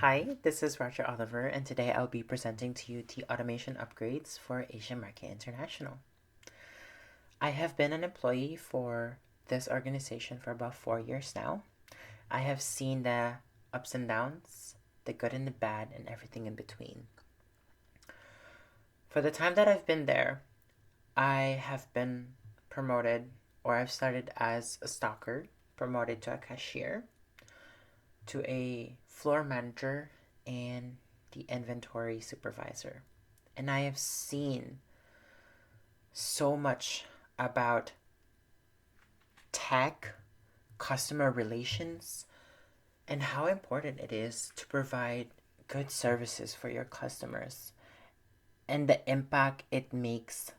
Hi, this is Roger Oliver, and today I'll be presenting to you the automation upgrades for Asian Market International. I have been an employee for this organization for about 4 years now. I have seen the ups and downs, the good and the bad, and everything in between. For the time that I've been there, I have been promoted, or I've started as a stalker, promoted to a cashier, to a floor manager, and the inventory supervisor. And I have seen so much about tech, customer relations, and how important it is to provide good services for your customers and the impact it makes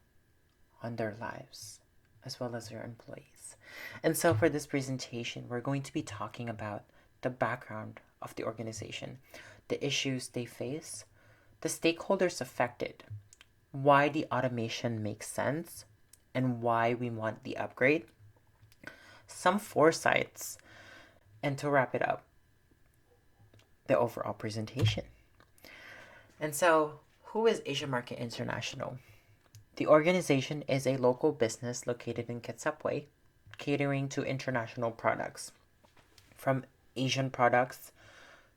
on their lives as well as your employees. And so for this presentation, we're going to be talking about the background of the organization, the issues they face, the stakeholders affected, why the automation makes sense, and why we want the upgrade, some foresights, and to wrap it up, the overall presentation. And so, who is Asia Market International? The organization is a local business located in Quetzalpue, catering to international products, from Asian products,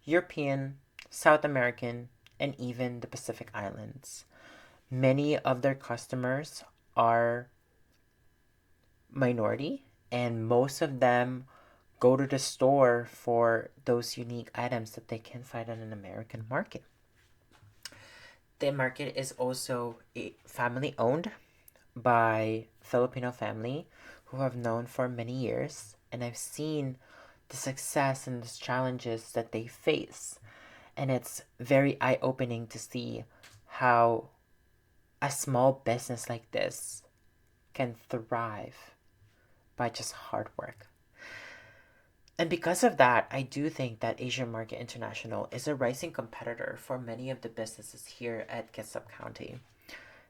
European, South American, and even the Pacific Islands. Many of their customers are minority, and most of them go to the store for those unique items that they can find on an American market. The market is also family owned by Filipino family who have known for many years, and I've seen the success and the challenges that they face. And it's very eye-opening to see how a small business like this can thrive by just hard work. And because of that, I do think that Asian Market International is a rising competitor for many of the businesses here at Kitsap County.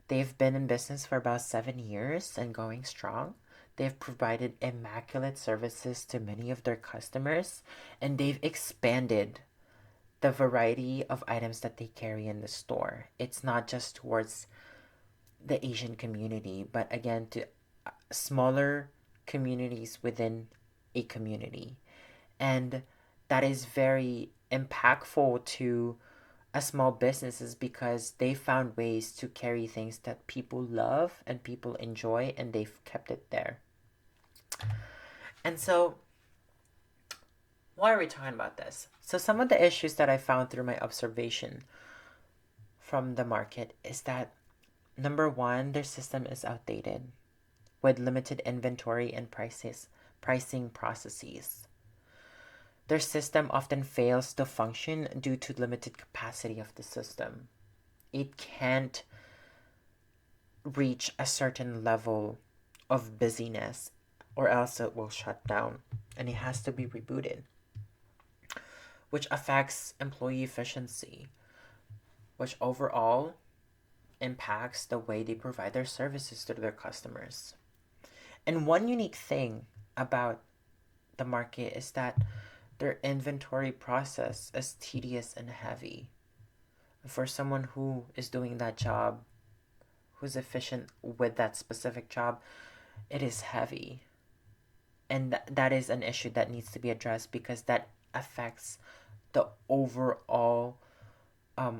They've been in business for about 7 years and going strong. They've provided immaculate services to many of their customers, and they've expanded the variety of items that they carry in the store. It's not just towards the Asian community, but again to smaller communities within a community. And that is very impactful to a small businesses because they found ways to carry things that people love and people enjoy, and they've kept it there. And so, why are we talking about this? So some of the issues that I found through my observation from the market is that number one, their system is outdated with limited inventory and pricing processes. Their system often fails to function due to limited capacity of the system. It can't reach a certain level of busyness or else it will shut down and it has to be rebooted, which affects employee efficiency, which overall impacts the way they provide their services to their customers. And one unique thing about the market is that their inventory process is tedious and heavy. For someone who is doing that job, who's efficient with that specific job, it is heavy. And that is an issue that needs to be addressed because that affects the overall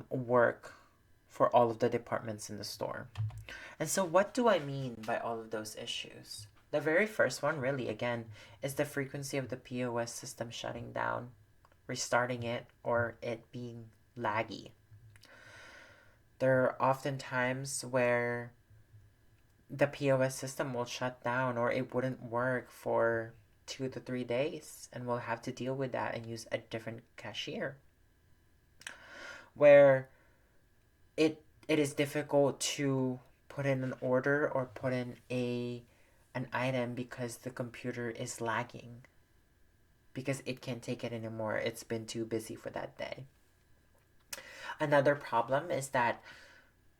work for all of the departments in the store. And so, what do I mean by all of those issues? The very first one, really, again, is the frequency of the POS system shutting down, restarting it, or it being laggy. There are often times where the POS system will shut down or it wouldn't work for 2 to 3 days, and we'll have to deal with that and use a different cashier. Where it is difficult to put in an order or put in an item because the computer is lagging because it can't take it anymore. It's been too busy for that day. Another problem is that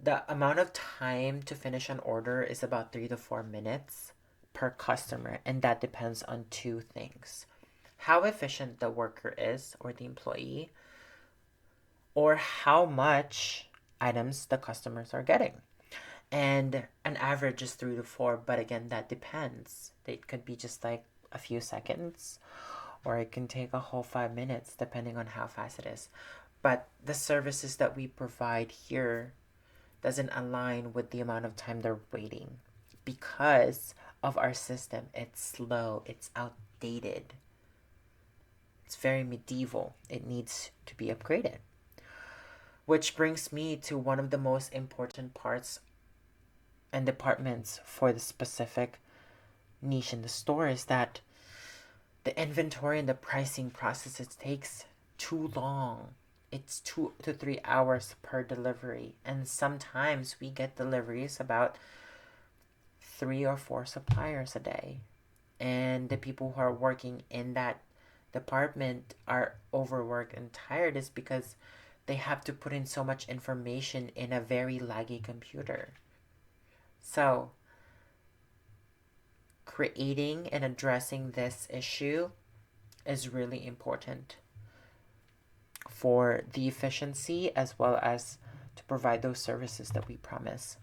the amount of time to finish an order is about 3 to 4 minutes per customer, and that depends on two things: how efficient the worker is or the employee, or how much items the customers are getting. And an average is 3 to 4, but again, that depends. It could be just like a few seconds, or it can take a whole 5 minutes, depending on how fast it is. But the services that we provide here doesn't align with the amount of time they're waiting because of our system. It's slow, it's outdated, it's very medieval. It needs to be upgraded. Which brings me to one of the most important parts and departments for the specific niche in the store is that the inventory and the pricing process, it takes too long. It's 2 to 3 hours per delivery, and sometimes we get deliveries about 3 or 4 suppliers a day, and the people who are working in that department are overworked and tired is because they have to put in so much information in a very laggy computer. So creating and addressing this issue is really important for the efficiency as well as to provide those services that we promise.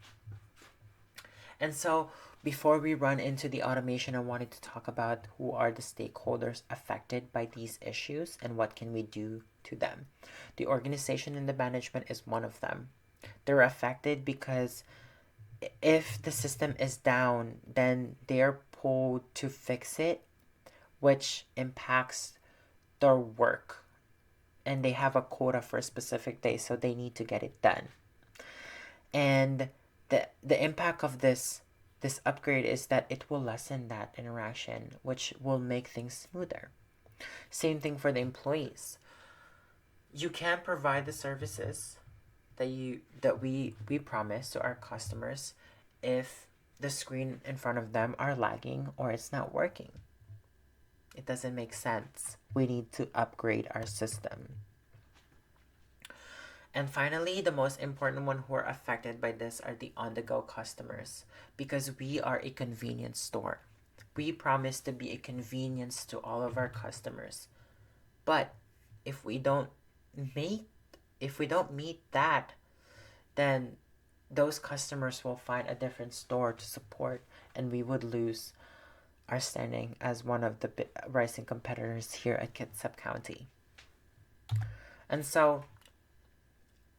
And so, before we run into the automation, I wanted to talk about who are the stakeholders affected by these issues and what can we do to them. The organization and the management is one of them. They're affected because if the system is down, then they're pulled to fix it, which impacts their work. And they have a quota for a specific day, so they need to get it done. And the impact of this upgrade is that it will lessen that interaction, which will make things smoother. Same thing for the employees. You can provide the services that we promise to our customers if the screen in front of them are lagging or it's not working. It doesn't make sense. We need to upgrade our system. And finally, the most important one who are affected by this are the on-the-go customers, because we are a convenience store. We promise to be a convenience to all of our customers. But if we don't meet if we don't meet that, then those customers will find a different store to support, and we would lose our standing as one of the rising competitors here at Kitsap County. And so,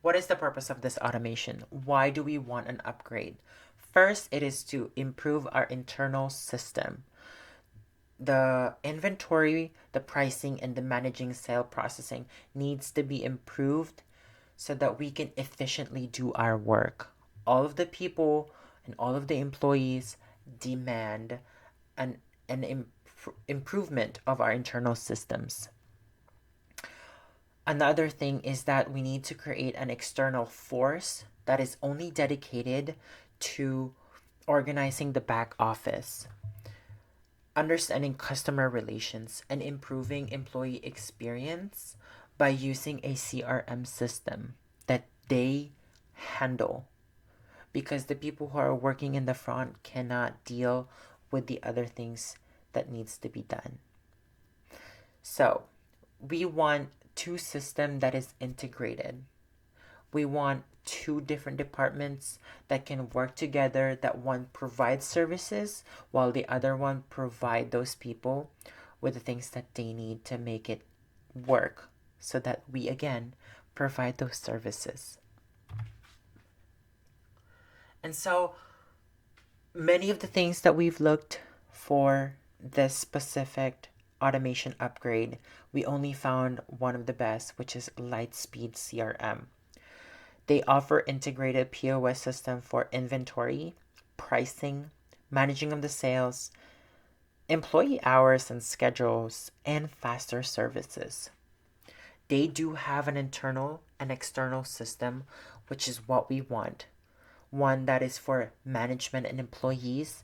what is the purpose of this automation? Why do we want an upgrade? First, it is to improve our internal system. The inventory, the pricing, and the managing sale processing needs to be improved so that we can efficiently do our work. All of the people and all of the employees demand an improvement of our internal systems. Another thing is that we need to create an external force that is only dedicated to organizing the back office, understanding customer relations, and improving employee experience by using a CRM system that they handle, because the people who are working in the front cannot deal with the other things that needs to be done. So we want two system that is integrated. We want two different departments that can work together, that one provides services while the other one provide those people with the things that they need to make it work, so that we again provide those services. And so many of the things that we've looked for this specific automation upgrade, we only found one of the best, which is Lightspeed CRM. They offer integrated POS system for inventory, pricing, managing of the sales, employee hours and schedules, and faster services. They do have an internal and external system, which is what we want. One that is for management and employees,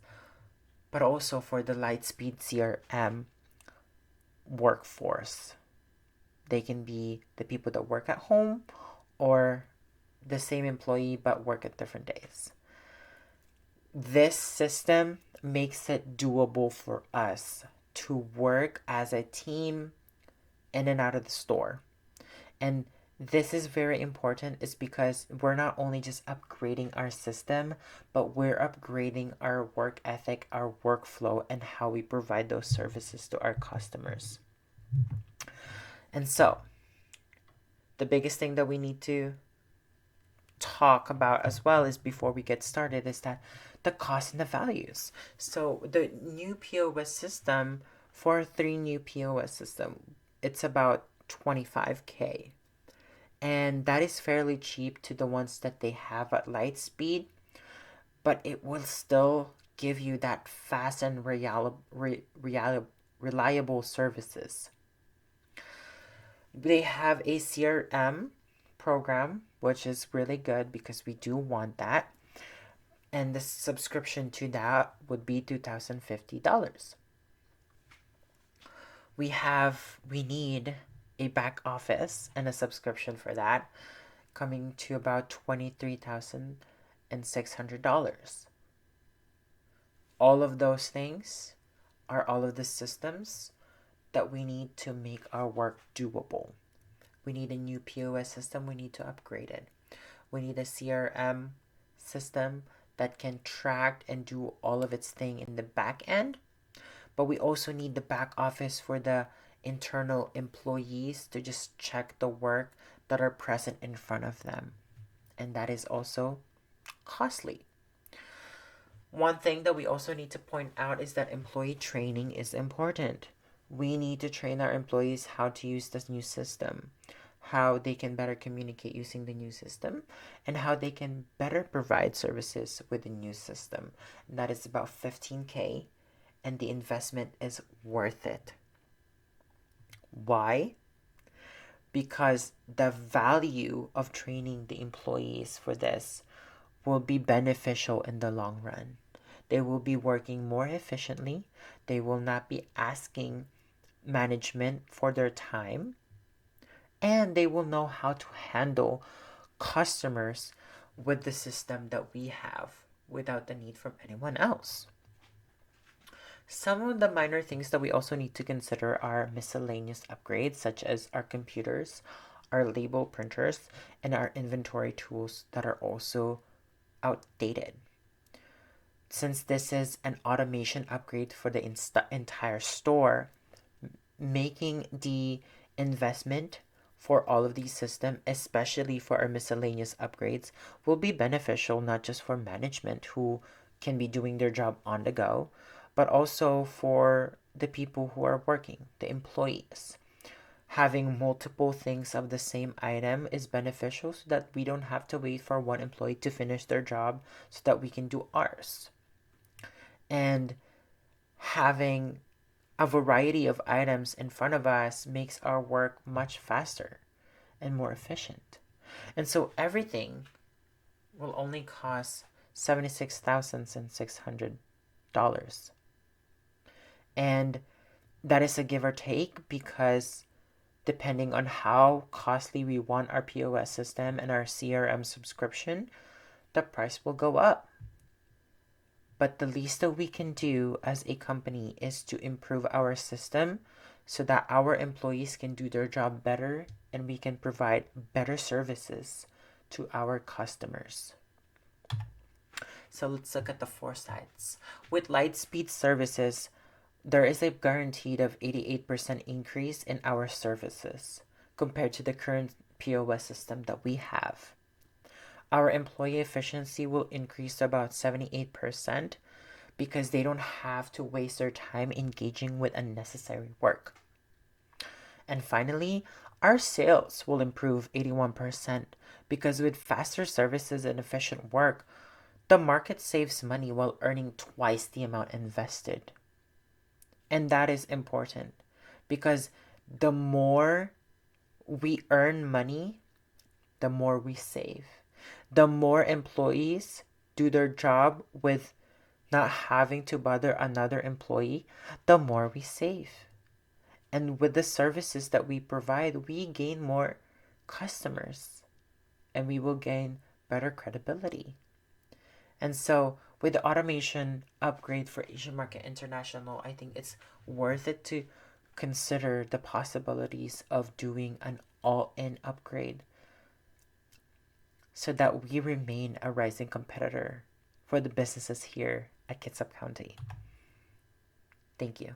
but also for the Lightspeed CRM workforce. They can be the people that work at home or the same employee but work at different days. This system makes it doable for us to work as a team in and out of the store. And This is very important is because we're not only just upgrading our system, but we're upgrading our work ethic, our workflow, and how we provide those services to our customers. And so, the biggest thing that we need to talk about as well is before we get started is that the cost and the values. So the new POS system for 3 new POS system, it's about 25K. And that is fairly cheap to the ones that they have at Lightspeed, but it will still give you that fast and reliable services. They have a CRM program, which is really good because we do want that. And the subscription to that would be $2,050. We need a back office and a subscription for that, coming to about $23,600. All of those things are all of the systems that we need to make our work doable. We need a new POS system, we need to upgrade it. We need a CRM system that can track and do all of its thing in the back end. But we also need the back office for the internal employees to just check the work that are present in front of them. And that is also costly. One thing that we also need to point out is that employee training is important. We need to train our employees how to use this new system, how they can better communicate using the new system, and how they can better provide services with the new system. And that is about 15K, and the investment is worth it. Why? Because the value of training the employees for this will be beneficial in the long run. They will be working more efficiently. They will not be asking management for their time. And they will know how to handle customers with the system that we have without the need from anyone else. Some of the minor things that we also need to consider are miscellaneous upgrades, such as our computers, our label printers, and our inventory tools that are also outdated. Since this is an automation upgrade for the entire store, making the investment for all of these systems, especially for our miscellaneous upgrades, will be beneficial not just for management who can be doing their job on the go, but also for the people who are working, the employees. Having multiple things of the same item is beneficial so that we don't have to wait for one employee to finish their job so that we can do ours. And having a variety of items in front of us makes our work much faster and more efficient. And so everything will only cost $76,600. And that is a give or take because depending on how costly we want our POS system and our CRM subscription, the price will go up. But the least that we can do as a company is to improve our system so that our employees can do their job better and we can provide better services to our customers. So let's look at the four sides. With Lightspeed services, there is a guaranteed of 88% increase in our services compared to the current POS system that we have. Our employee efficiency will increase to about 78% because they don't have to waste their time engaging with unnecessary work. And finally, our sales will improve 81% because with faster services and efficient work, the market saves money while earning twice the amount invested. And that is important because the more we earn money, the more we save. The more employees do their job with not having to bother another employee, the more we save. And with the services that we provide, we gain more customers and we will gain better credibility. And so, with the automation upgrade for Asian Market International, I think it's worth it to consider the possibilities of doing an all-in upgrade so that we remain a rising competitor for the businesses here at Kitsap County. Thank you.